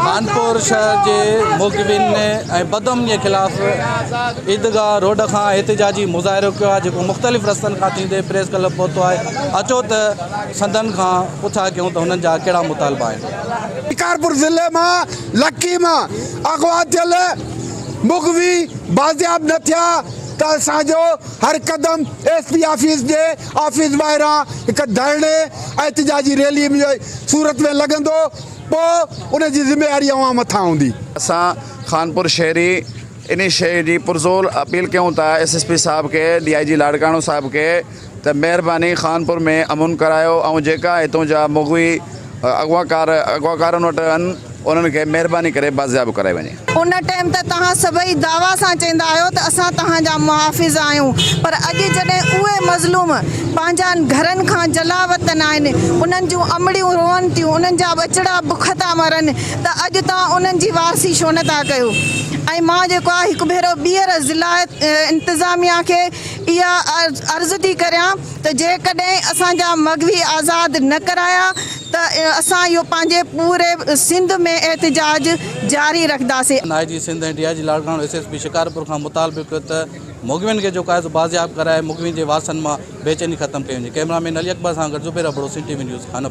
खानपुर शहर के मुगविन बदम के खिलाफ़ ईदगाह रोड का एहतजाजी मुज़ाहिरो किया है, जो मुख्तलिफ़ रस्तन का थींदे प्रेस क्लब पहुतो है। अचो तो संदन का पुछा क्यों तो उन्हनि जा कहिड़ा मुतालबा आहिनि। शिकारपुर ज़िले में लकी में अगवा थियल मुगवी बाज़ियाब न थिया त असांजो हर कदम एसपी ऑफिस जे ऑफिस ॿाहिरां हिकु धरणे एहतजाजी रैली में सूरत में लॻंदो, पोइ उन जी ज़िम्मेवारी अवां मथां हूंदी। असां खानपुर शहरी इन शइ जी पुरज़ोर अपील कयूं था SSP साहब के, DIG लाड़काणो साहब के त महिरबानी खानपुर में अमन करायो ऐं जेका हितों जा मुगवी अगवाकारनि वटि आहिनि उन्हनि खे महिरबानी करे बाज़ियाब कराए वञे। उन टाइम त तव्हां सभई दावा सां चवंदा आहियो त असां तव्हांजा मुहाफ़िज़ आहियूं, पर अॼु जॾहिं उहे मज़लूम पंहिंजा घरनि खां जलावतन आहिनि, उन्हनि जूं अमड़ियूं रोअनि थियूं, उन्हनि जा बचड़ा बुख था मरनि, त अॼु तव्हां उन्हनि जी वारसी छो नथा कयो। ऐं मां जेको आहे हिकु भेरो ॿीहर ज़िला इंतिज़ामिया खे इहा अर्ज़ु थी करियां त जेकॾहिं असांजा मगवी आज़ादु न कराया त असां इहो पंहिंजे पूरे सिंध में एहतजाज जारी रखंदासीं। IG सिंध ऐं DIG लाड़काणो SSP शिकारपुर खां मुतालबो कयो त मुगविन खे जेको आहे बाज़ियाब कराए मुगविन जे वारसनि मां बेचैनी ख़तमु कई वञे। कैमरामैन अली अकबर सां गॾु ज़ुबैर अबड़ो, CTV न्यूज़ खानपुर।